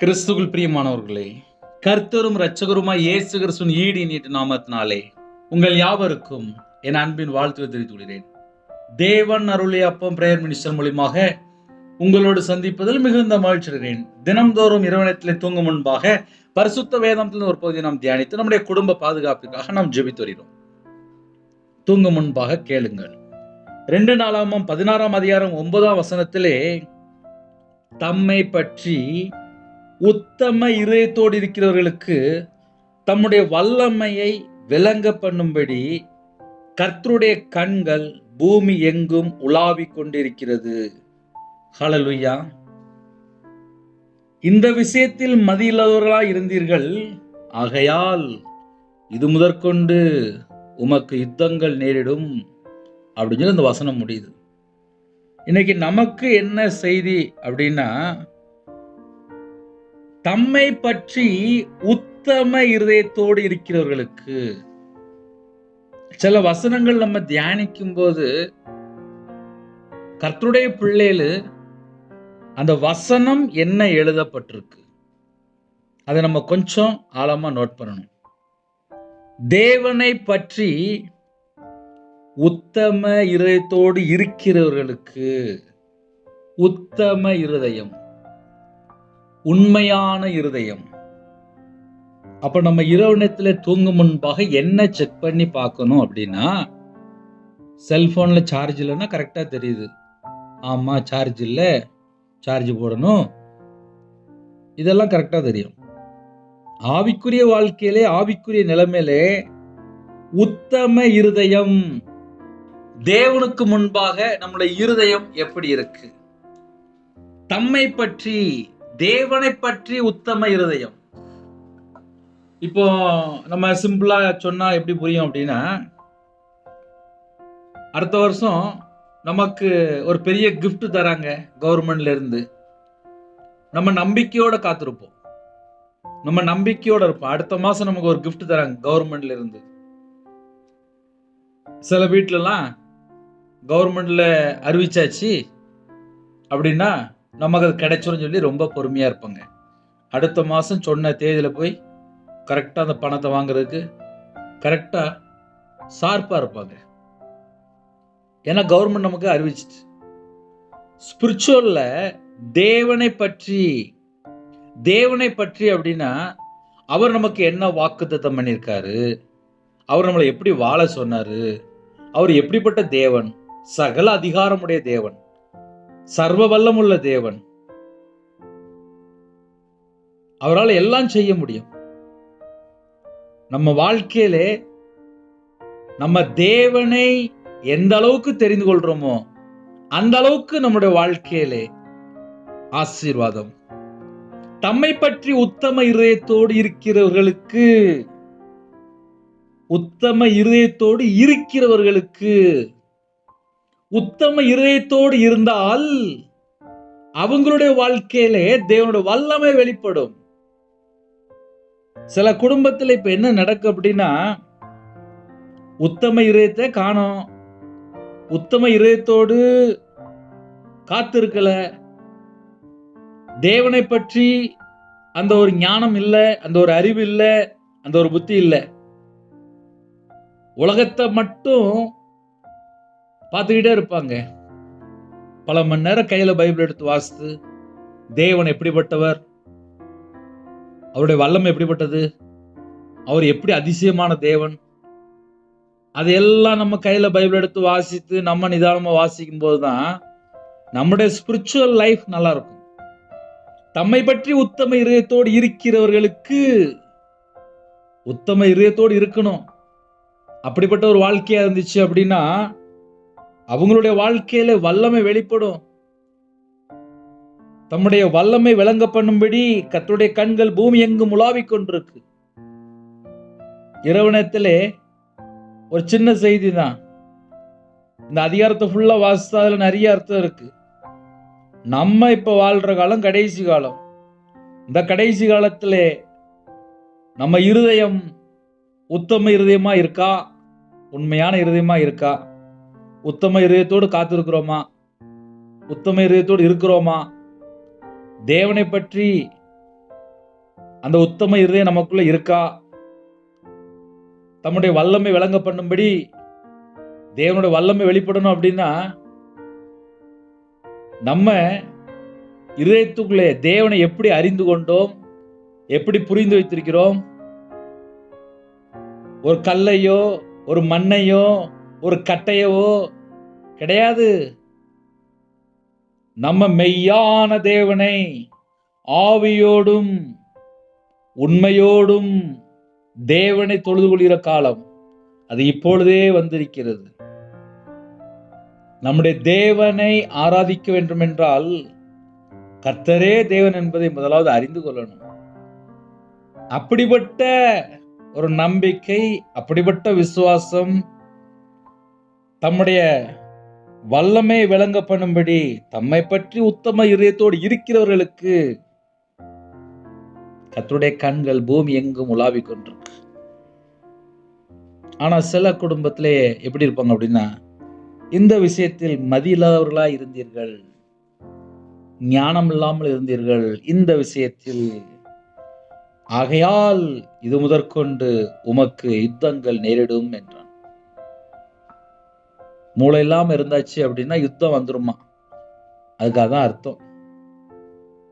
கிறிஸ்துவுக்குள் பிரியமானவர்களே, கர்த்தரும் இரட்சகருமாய் இயேசு கிறிஸ்துவின் ஈடு இனிய நாமத்தினாலே உங்கள் யாவருக்கும் என் அன்பின் வாழ்த்துக்களை தெரிவித்துக் கொள்கிறேன். தேவன் அருளிய அப்பம் பிரேயர் மினிஸ்டர் மூலமாக உங்களோடு சந்திப்பதில் மிகுந்த மகிழ்ச்சி அடைகிறேன். தினம்தோறும் இரவனத்திலே தூங்கும் முன்பாக பரிசுத்த வேதாந்தத்தின் ஒரு பகுதியை நாம் தியானித்து நம்முடைய குடும்ப பாதுகாப்பிற்காக நாம் ஜெபித்து வருகிறோம். தூங்கும் முன்பாக கேளுங்கள். 2 நாளாகமம் 16ஆம் அதிகாரம் 9ஆம் வசனத்திலே தம்மை பற்றி உத்தம இதயத்தோடு இருக்கிறவர்களுக்கு தம்முடைய வல்லமையை விளங்க பண்ணும்படி கர்த்தருடைய கண்கள் பூமி எங்கும் உலாவிக் கொண்டிருக்கிறது. ஹல்லேலூயா. இந்த விஷயத்தில் மதியில்லாதவர்களாய் இருந்தீர்கள், ஆகையால் இது முதற்கொண்டு உமக்கு யுத்தங்கள் நேரிடும் அப்படின்னு சொல்லி இந்த வசனம் முடியுது. இன்னைக்கு நமக்கு என்ன செய்தி அப்படின்னா, தம்மை பற்றி உத்தம இருதயத்தோடு இருக்கிறவர்களுக்கு. சில வசனங்கள் நம்ம தியானிக்கும் போது கர்த்தருடைய பிள்ளைகளு அந்த வசனம் என்ன எழுதப்பட்டிருக்கு அதை நம்ம கொஞ்சம் ஆழமா நோட் பண்ணணும். தேவனை பற்றி உத்தம இருதயத்தோடு இருக்கிறவர்களுக்கு, உத்தம இருதயம், உண்மையான இருதயம். அப்ப நம்ம இரவு நேரத்துல தூங்கும் முன்பாக என்ன செக் பண்ணி பார்க்கணும் அப்படின்னா, செல்போன்ல சார்ஜ் இல்லைன்னா கரெக்டா தெரியுது, ஆமா சார்ஜ் இல்ல, சார்ஜ் போடணும், இதெல்லாம் கரெக்டா தெரியும். ஆவிக்குரிய வாழ்க்கையிலே, ஆவிக்குரிய நிலைமையிலே உத்தம இருதயம், தேவனுக்கு முன்பாக நம்முடைய இருதயம் எப்படி இருக்கு, தம்மை பற்றி, தேவனை பற்றி உத்தம இருதயம். இப்போ நம்ம சிம்பிளா சொன்னா எப்படி புரியும் அப்படின்னா, அடுத்த வருஷம் நமக்கு ஒரு பெரிய கிஃப்ட் தராங்க கவர்மெண்ட்ல இருந்து. நம்ம நம்பிக்கையோட காத்திருப்போம், நம்ம நம்பிக்கையோட இருப்போம். அடுத்த மாசம் நமக்கு ஒரு கிஃப்ட் தராங்க கவர்மெண்ட்ல இருந்து. சில வீட்டுலலாம் கவர்மெண்ட்ல அறிவிச்சாச்சு அப்படின்னா நமக்கு அது கிடைச்சிரும் சொல்லி ரொம்ப பொறுமையா இருப்பாங்க. அடுத்த மாசம் சொன்ன தேதியில போய் கரெக்டா அந்த பணத்தை வாங்குறதுக்கு கரெக்டா ஷார்ப்பா இருப்பாங்க. ஏன்னா கவர்மெண்ட் நமக்கு அறிவிச்சிட்டு. ஸ்பிரிச்சுவல்ல தேவனை பற்றி, தேவனை பற்றி அப்படின்னா அவர் நமக்கு என்ன வாக்குத்தத்தம் பண்ணியிருக்காரு, அவர் நம்மளை எப்படி வாழ சொன்னாரு, அவர் எப்படிப்பட்ட தேவன், சகல அதிகாரமுடைய தேவன், சர்வ வல்லமுள்ள தேவன், அவரால் எல்லாம் செய்ய முடியும். நம்ம வாழ்க்கையிலே நம்ம தேவனை எந்த அளவுக்கு தெரிந்து கொள்றோமோ அந்த அளவுக்கு நம்முடைய வாழ்க்கையிலே ஆசீர்வாதம். தம்மை பற்றி உத்தம இருதயத்தோடு இருக்கிறவர்களுக்கு, உத்தம இருதயத்தோடு இருக்கிறவர்களுக்கு, உத்தம இருதயத்தோடு இருந்தால் அவங்களுடைய வாழ்க்கையிலே தேவனுடைய வல்லமை வெளிப்படும். சில குடும்பத்தில் இப்ப என்ன நடக்கு அப்படின்னா, உத்தம இருதயத்தை காணோம், உத்தம இருதயத்தோடு காத்திருக்கல, தேவனை பற்றி அந்த ஒரு ஞானம் இல்லை, அந்த ஒரு அறிவு இல்லை, அந்த ஒரு புத்தி இல்லை. உலகத்தை மட்டும் பார்த்துக்கிட்டே இருப்பாங்க. பல மணி நேரம் கையில பைபிள் எடுத்து வாசித்து, தேவன் எப்படிப்பட்டவர், அவருடைய வல்லமை எப்படிப்பட்டது, அவர் எப்படி அதிசயமான தேவன், அதையெல்லாம் நம்ம கையில பைபிள் எடுத்து வாசித்து நம்ம நிதானமா வாசிக்கும் போதுதான் நம்முடைய ஸ்பிரிச்சுவல் லைஃப் நல்லா இருக்கும். தம்மை பற்றி உத்தம இதயத்தோடு இருக்கிறவர்களுக்கு, உத்தம இதயத்தோடு இருக்கணும். அப்படிப்பட்ட ஒரு வாழ்க்கையா இருந்துச்சு அப்படின்னா அவங்களுடைய வாழ்க்கையில வல்லமை வெளிப்படும். தம்முடைய வல்லமை விளங்க பண்ணும்படி கர்த்தருடைய கண்கள் பூமி எங்கும் உலாவிக் கொண்டிருக்கு. இரவு நேரத்திலே ஒரு சின்ன செய்தி தான், இந்த அதிகாரத்தை ஃபுல்லா வாசித்தா அதுல நிறைய அர்த்தம் இருக்கு. நம்ம இப்ப வாழ்ற காலம் கடைசி காலம். இந்த கடைசி காலத்திலே நம்ம இருதயம் உத்தம இருதயமா இருக்கா, உண்மையான இருதயமா இருக்கா, உத்தம இருதயத்தோடு காத்திருக்கிறோமா, உத்தம இருதயத்தோடு இருக்கிறோமா, தேவனை பற்றி அந்த உத்தம இருதயம் நமக்குள்ள இருக்கா? தம்முடைய வல்லமை விளங்க பண்ணும்படி தேவனுடைய வல்லமை வெளிப்படணும் அப்படின்னா நம்ம இருதயத்துக்குள்ளே தேவனை எப்படி அறிந்து கொண்டோம், எப்படி புரிந்து வைத்திருக்கிறோம்? ஒரு கல்லையோ ஒரு மண்ணையோ ஒரு கட்டையவோ கிடையாது. நம்ம மெய்யான தேவனை ஆவியோடும் உண்மையோடும் தேவனை தொழுது கொள்கிற காலம் அது இப்பொழுதே வந்திருக்கிறது. நம்முடைய தேவனை ஆராதிக்க வேண்டும் என்றால் கர்த்தரே தேவன் என்பதை முதலாவது அறிந்து கொள்ளணும். அப்படிப்பட்ட ஒரு நம்பிக்கை, அப்படிப்பட்ட விசுவாசம், தம்முடைய வல்லமை விளங்க பண்ணும்படி தம்மை பற்றி உத்தம இதயத்தோடு இருக்கிறவர்களுக்கு கர்த்தருடைய கண்கள் பூமி எங்கும் உலாவிக் கொண்டிருக்கு. ஆனா சில குடும்பத்திலே எப்படி இருப்பாங்க அப்படின்னா, இந்த விஷயத்தில் மதி இல்லாதவர்களா இருந்தீர்கள், ஞானம் இல்லாமல் இருந்தீர்கள் இந்த விஷயத்தில், ஆகையால் இது முதற்கொண்டு உமக்கு யுத்தங்கள் நேரிடும் என்றான். மூளை இல்லாம இருந்தாச்சு அப்படின்னா யுத்தம் வந்துருமா, அதுக்காக தான் அர்த்தம்.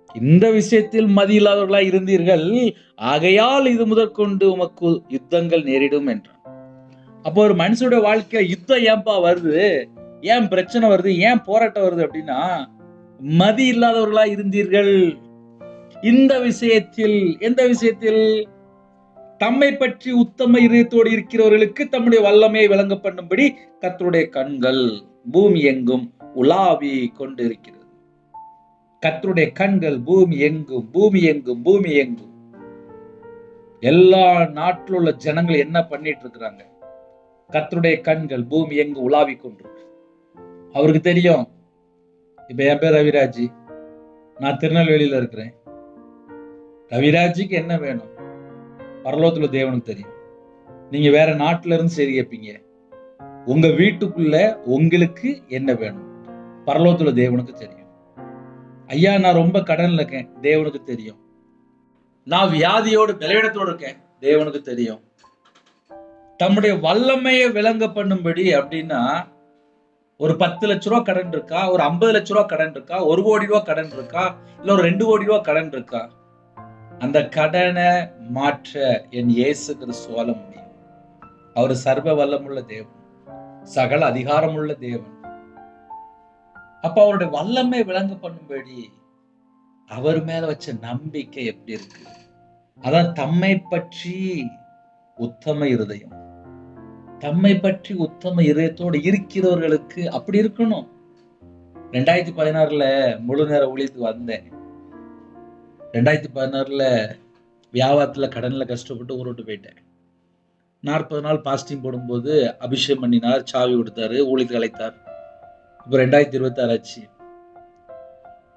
இந்த விஷயத்தில் மதி இல்லாதவர்களா இருந்தீர்கள், ஆகையால் இது முதற்கொண்டு உமக்கு யுத்தங்கள் நேரிடும் என்றான். அப்போ ஒரு மனுஷனுடைய வாழ்க்கை யுத்தம் ஏன்பா வருது, ஏன் பிரச்சனை வருது, ஏன் போராட்டம் வருது அப்படின்னா மதி இல்லாதவர்களா இருந்தீர்கள். இந்த விஷயத்தில், எந்த விஷயத்தில்? தம்மை பற்றி உத்தம இதயத்தோடு இருக்கிறவர்களுக்கு தம்முடைய வல்லமையை விளங்க பண்ணும்படி கர்த்தருடைய கண்கள் பூமி எங்கும் உலாவி கொண்டு இருக்கிறது. கர்த்தருடைய கண்கள் பூமி எங்கும், பூமி எங்கும், பூமி எங்கும். எல்லா நாட்டில் உள்ள ஜனங்கள் என்ன பண்ணிட்டு இருக்கிறாங்க? கர்த்தருடைய கண்கள் பூமி எங்கும் உலாவி கொண்டிருக்கு. அவருக்கு தெரியும். இப்ப என் பேர் ரவிராஜ், நான் திருநெல்வேலியில இருக்கிறேன். ரவிராஜுக்கு என்ன வேணும் பரலோகத்துல தேவனுக்கு தெரியும். நீங்க வேற நாட்டுல இருந்து சரி கேட்பீங்க, உங்க வீட்டுக்குள்ள உங்களுக்கு என்ன வேணும் பரலோகத்துல தேவனுக்கு தெரியும். ஐயா நான் ரொம்ப கடன்ல இருக்கேன், தேவனுக்கு தெரியும். நான் வியாதியோடு பலவீனத்தோடு இருக்கேன், தேவனுக்கு தெரியும். தம்முடைய வல்லமையை விளங்க பண்ணும்படி அப்படின்னா ஒரு 10 லட்ச ரூபா கடன் இருக்கா, ஒரு 50 லட்ச ரூபா கடன் இருக்கா, 1 கோடி ரூபா கடன் இருக்கா, இல்ல ஒரு 2 கோடி ரூபா கடன் இருக்கா, அந்த கடனை மாற்ற என் இயேசு கிறிஸ்துவால முடியும். அவர் சர்வ வல்லமுள்ள தேவன், சகல அதிகாரமுள்ள தேவன். அப்ப அவருடைய வல்லமை விளங்க பண்ணும்படி அவர் மேல வச்ச நம்பிக்கை எப்படி இருக்கு? அதான் தம்மை பற்றி உத்தம இருதயம். தம்மை பற்றி உத்தம இதயத்தோடு இருக்கிறவர்களுக்கு அப்படி இருக்கணும். 2016 முழு நேர ஊழியத்துக்கு வந்தேன். 2016 வியாபாரத்துல கடன்ல கஷ்டப்பட்டு ஊர் விட்டு போயிட்டேன். 40 நாள் பாஸ்டிங் போடும்போது அபிஷேகம் பண்ணினார், சாவி கொடுத்தாரு, ஊழியத்துக்கு அழைத்தார். இப்ப 2026 ஆச்சு.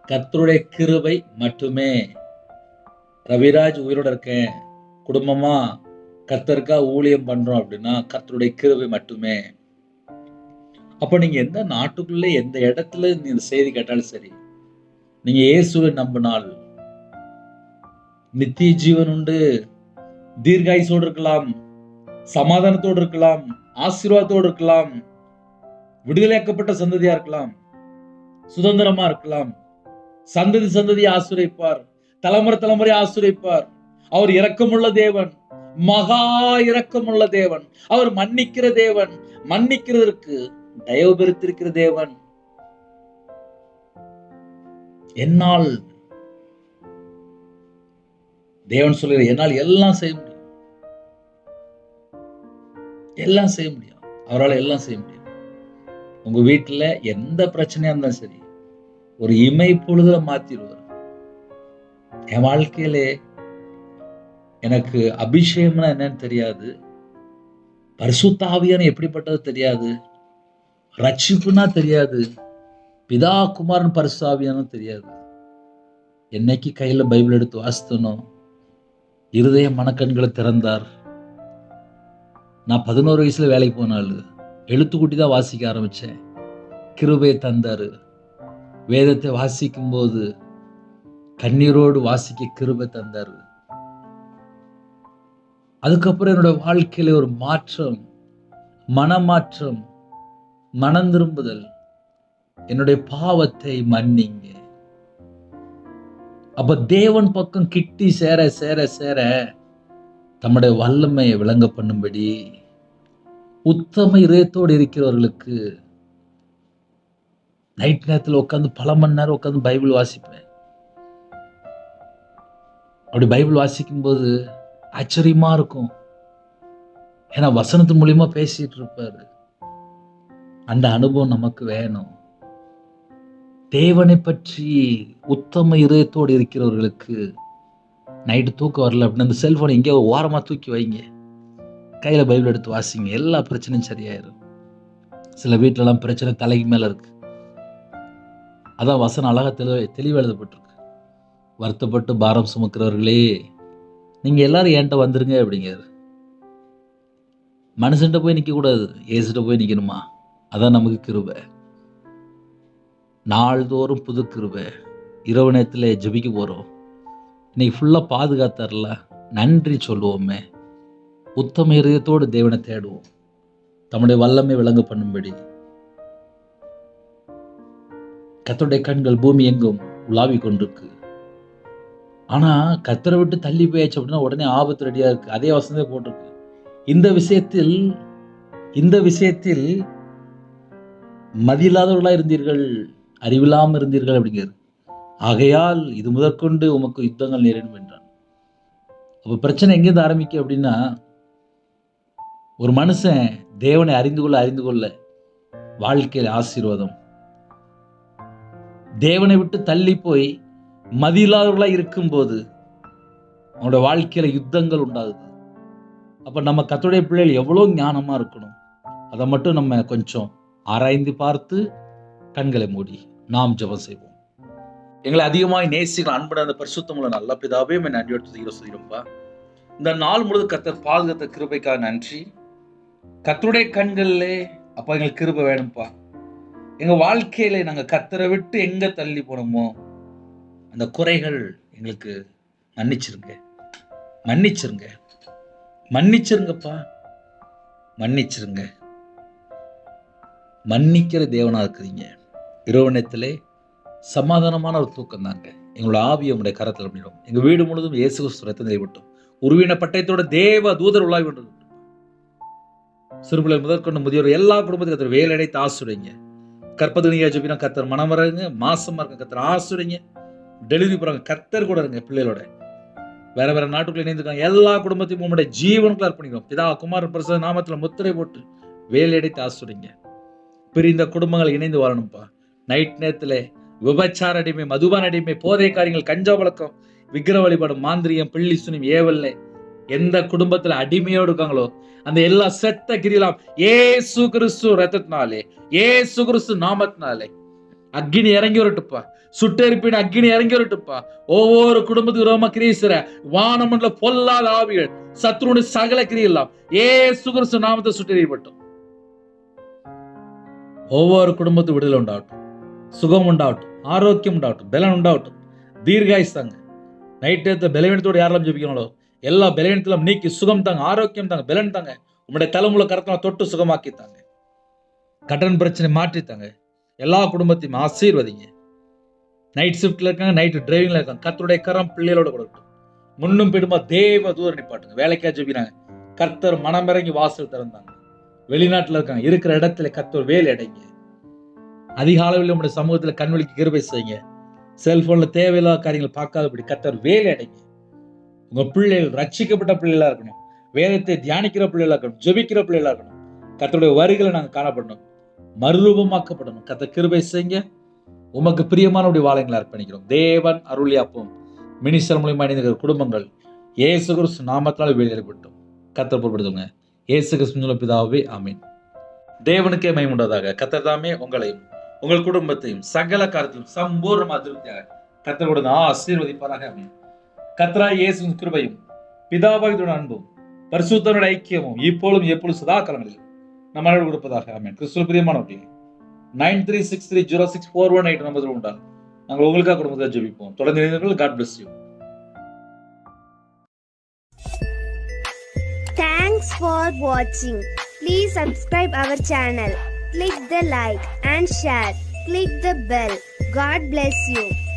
கர்த்தருடைய கிருபை மட்டுமே. ரவிராஜ் உயிரோட இருக்கேன், குடும்பமா கர்த்தருக்கா ஊழியம் பண்றோம் அப்படின்னா கர்த்தருடைய கிருபை மட்டுமே. அப்ப நீங்க எந்த நாட்டுக்குள்ள எந்த இடத்துல நீங்க செய்தி கேட்டாலும் சரி, நீங்க இயேசுவை நம்பினால் நித்திய ஜீவன் உண்டு, தீர்காயுசோடு இருக்கலாம், சமாதானத்தோடு இருக்கலாம், ஆசீர்வாதத்தோடு இருக்கலாம், விடுதலையாக்கப்பட்ட சந்ததியா இருக்கலாம், சுதந்திரமா இருக்கலாம். சந்ததி சந்ததி ஆசீர்வதிப்பார், தலைமுறை தலைமுறை ஆசீர்வதிப்பார். அவர் இரக்கமுள்ள தேவன், மகா இரக்கமுள்ள தேவன். அவர் மன்னிக்கிற தேவன், மன்னிக்கிறதற்கு தயவு பெருத்திருக்கிற தேவன். என்னால் தேவன் சொல்லுகிற என்னால் எல்லாம் செய்ய முடியும், எல்லாம் செய்ய முடியும். அவரால் எல்லாம் செய்ய முடியும். உங்க வீட்டுல எந்த பிரச்சனையா இருந்தாலும் சரி, ஒரு இமை பொழுதுல மாத்திடுவார். என் வாழ்க்கையிலே எனக்கு அபிஷேகம்னா என்னன்னு தெரியாது, பரிசுத்த ஆவியான எப்படிப்பட்டது தெரியாது, ரட்சிப்புனா தெரியாது, பிதா குமாரன் பரிசுத்த ஆவியான தெரியாது. என்னைக்கு கையில பைபிள் எடுத்து வாசித்தனோ இருதய மனக்கண்களை திறந்தார். நான் 11 வயசுல வேலைக்கு போனாலும் எழுத்துக்கூட்டி தான் வாசிக்க ஆரம்பிச்சேன். கிருபையை தந்தாரு. வேதத்தை வாசிக்கும் போது கண்ணீரோடு வாசிக்க கிருபை தந்தாரு. அதுக்கப்புறம் என்னோட வாழ்க்கையில ஒரு மாற்றம், மனமாற்றம், மனம் திரும்புதல். என்னுடைய பாவத்தை மன்னிங்க. அப்ப தேவன் பக்கம் கிட்டி சேர சேர சேர தம்முடைய வல்லமையை விளங்க பண்ணும்படி உத்தம இதயத்தோடு இருக்கிறவர்களுக்கு நைட் நேரத்தில் உட்காந்து பல மணி நேரம் உட்காந்து பைபிள் வாசிப்பேன். அப்படி பைபிள் வாசிக்கும் போது ஆச்சரியமா இருக்கும். ஏன்னா வசனத்து மூலியமா பேசிட்டு இருப்பாரு. அந்த அனுபவம் நமக்கு வேணும். தேவனை பற்றி உத்தம இதயத்தோடு இருக்கிறவர்களுக்கு நைட்டு தூக்கம் வரல அப்படின்னு அந்த செல்போனை எங்கேயோ ஓரமா தூக்கி வைங்க, கையில பைபிள் எடுத்து வாசிங்க, எல்லா பிரச்சனையும் சரியாயிரும். சில வீட்டிலலாம் பிரச்சனை தலைக்கு மேல இருக்கு. அதான் வசனம் அழகா தெளிவு எழுதப்பட்டிருக்கு. வருத்தப்பட்டு பாரம் சுமக்கிறவர்களே நீங்க எல்லாரும் என்கிட்ட வந்துருங்க அப்படிங்கிறாரு. மனுஷன்ட்ட போய் நிக்க கூடாது, ஏசுட்ட போய் நிக்கணுமா? அதான் நமக்கு கிருபை. நாள்தோறும் புது கிருபை. இரவு நேரத்தில் ஜெபிக்க போறோம். இன்னைக்கு ஃபுல்லா பாதுகாத்தார்ல, நன்றி சொல்லுவோமே. உத்தம இதயத்தோடு தேவனை தேடுவோம். தம்முடைய வல்லமை விளங்க பண்ணும்படி கர்த்தருடைய கண்கள் பூமி எங்கும் உலாவி கொண்டிருக்கு. ஆனா கர்த்தரை விட்டு தள்ளி போயாச்சு அப்படின்னா உடனே ஆபத்து ரெடியா இருக்கு. அதே வசனத்தை போட்டிருக்கு. இந்த விஷயத்தில் மதியில்லாதவர்களா இருந்தீர்கள், அறிவில்லாமல் இருந்தீர்கள் அப்படிங்கிறது. ஆகையால் இது முதற்கொண்டு உமக்கு யுத்தங்கள் நேரிடும் என்றான். அப்ப பிரச்சனை எங்கேருந்து ஆரம்பிக்க அப்படின்னா, ஒரு மனுஷன் தேவனை அறிந்து கொள்ள வாழ்க்கையில் ஆசீர்வாதம். தேவனை விட்டு தள்ளி போய் மதியில்லாதவர்களா இருக்கும் போது அவனோட வாழ்க்கையில யுத்தங்கள் உண்டாகுது. அப்ப நம்ம கர்த்தருடைய பிள்ளைகள் எவ்வளவு ஞானமா இருக்கணும். அதை மட்டும் நம்ம கொஞ்சம் ஆராய்ந்து பார்த்து கண்களை மூடி நாம் ஜெபம் செய்வோம். எங்களை அதிகமாய் நேசிக்கிற அன்புடன் அந்த பரிசுத்தமுள்ள நல்ல பிதாவே நன்றி சொல்லிடும்பா. இந்த நாள் முழுது கர்த்தர் பாதுகாத்த கிருபைக்காக நன்றி. கர்த்தருடைய கண்கள்ல அப்பா எங்களுக்கு கிருபை வேணும்ப்பா. எங்க வாழ்க்கையில நாங்க கர்த்தரை விட்டு எங்க தள்ளி போனோமோ அந்த குறைகள் எங்களுக்கு மன்னிச்சிருங்கப்பா. மன்னிக்கிற தேவனா இருக்கிறீங்க. இரவு நேரத்திலே சமாதானமான ஒரு தூக்கம் தாங்க. எங்களோட ஆவியை உங்களுடைய கரத்தில் பண்ணிடும். எங்க வீடு முழுதும் இயேசு கிறிஸ்து ரத்தம் நிறைவிட்டும். உருவின பட்டயத்தோட தேவ தூதர் உலாவி கொண்டு சிறுபிள்ளை முதற்கொண்டு முதியோர் எல்லா குடும்பத்தையும் வேலையடைத்து ஆசுடைங்க. கற்பதினியா ஜெபினா கர்த்தர் மனம் வரங்க. மாசமா இருக்க கர்த்தர் ஆசுடைங்க. டெலிவரி போறாங்க கர்த்தர் கூட இருங்க. பிள்ளைகளோட வேற நாட்டுக்குள்ள இணைந்துருக்காங்க எல்லா குடும்பத்தையும் உங்களுடைய ஜீவனுக்குள்ள அர்ப்பணிக்கிறோம். பிதா குமாரன் பரிசுத்த நாமத்துல முத்திரை போட்டு வேலையடைத்து ஆசுடைங்க. பிரிந்த குடும்பங்கள் இணைந்து வாழணும்ப்பா. நைட் நேரத்துல விபச்சார அடிமை, மதுபான அடிமை, போதை காரியங்கள், கஞ்சா பழக்கம், விக்கிர வழிபாடு, மாந்திரியம், பிள்ளி சுனியம், ஏவல்ல எந்த குடும்பத்துல அடிமையோடு இருக்காங்களோ அந்த எல்லா செத்த கிரியலாம் ஏசு கிறிஸ்து ரத்தத்தினாலே, ஏசு கிறிஸ்து நாமத்தினாலே அக்கினி இறங்கி வரட்டுப்பா. சுட்டெரிப்பின் அக்கினி இறங்கி வரட்டுப்பா. ஒவ்வொரு குடும்பத்துக்கு ரோம கிரீசர வானமண்டல பொல்லாத ஆவிகள் சத்ருடைய சகல கிரியெல்லாம் ஏசு கிறிஸ்து நாமத்தை சுட்டெறியப்பட்டோம். ஒவ்வொரு குடும்பத்துக்கு விடுதலை உண்டாகட்டும், சுகம் உண்டாகட்டும், ஆரோக்கியம் உண்டாகட்டும், பலன் உண்டாகட்டும், தீர்காயுஸ் தாங்க. நைட் நேரத்தில் பலவீனத்தோடு யாரெல்லாம் ஜெபிக்கணுங்களோ எல்லா பலவீனத்திலும் நீக்கி சுகம் தாங்க, ஆரோக்கியம் தாங்க, பலன் தாங்க. உங்களுடைய தலைமுறை கரத்தில் தொட்டு சுகமாக்கி தாங்க. கடன் பிரச்சனை மாற்றித்தாங்க. எல்லா குடும்பத்தையும் ஆசீர்வதிங்க. நைட் ஷிஃப்ட்ல இருக்காங்க, நைட் டிரைவிங்ல இருக்காங்க, கர்த்தருடைய கரம் பிள்ளைகளோட கொடுக்கட்டும். முன்னும் பிடுமா தேவ தூர நிப்பாட்டுங்க. வேலைக்கா ஜெபிக்கிறாங்க, கர்த்தர் மனமிறங்கி வாசல் திறந்தாங்க. வெளிநாட்டுல இருக்காங்க, இருக்கிற இடத்துல கர்த்தர் வேலை அடைங்க. அதிக அளவில் உங்களுடைய சமூகத்துல கண்வெளிக்கு கிருபை செய்யுங்க. செல்போன்ல தேவையில்லாத காரியங்களை பார்க்காதபடி கர்த்தர் வேலை அடைங்க. உங்க பிள்ளைகள் ரட்சிக்கப்பட்ட பிள்ளைகளா இருக்கணும், வேதத்தை தியானிக்கிற பிள்ளைகளா இருக்கணும், ஜெபிக்கிற பிள்ளைகளா இருக்கணும். கர்த்தருடைய வருகையில நாங்க காணப்படணும், மறுரூபமாக்கப்படணும். கர்த்தர் கிருபை செய்யுங்க. உமக்கு பிரியமானபடி வாழைகளை அர்ப்பணிக்கிறோம். தேவன் அருளியாப்போம் மினிஸ்டர் மூலியமா இணைந்த குடும்பங்கள் இயேசு கிறிஸ்து நாமத்தால் வெளியேறப்பட்டோம். கர்த்தர் பொறுப்படுத்துங்க. இயேசு கிறிஸ்து பிதாவே ஆமீன். தேவனுக்கே மகிமை உண்டாவதாக. கர்த்தர் தாமே உங்களையும் உங்கள் குடும்பத்தையும் சகல காரியத்திலும் சம்பூர்ண அதிருப்தியாக கர்த்தர் கொடுத்து ஆசீர்வதிப்பாராக. ஆமீன். கர்த்தராகிய இயேசுவின் கிருபையும் பிதாவாகிய அன்பும் பரிசுத்தருடைய ஐக்கியமும் இப்பொழுதும் எப்பொழுதும் சதா காலங்களில் நம்ம கொடுப்பதாக. ஆமீன். கிறிஸ்துவின் பிரியமானவர்களே, 93630641 நம்பர் உண்டாகும். நாங்கள் உங்களுக்காக குடும்பத்தை ஜெபிப்போம். தொடர்ந்து God bless you. Thanks for watching. Please subscribe our channel. Click the like and share. Click the bell. God bless you.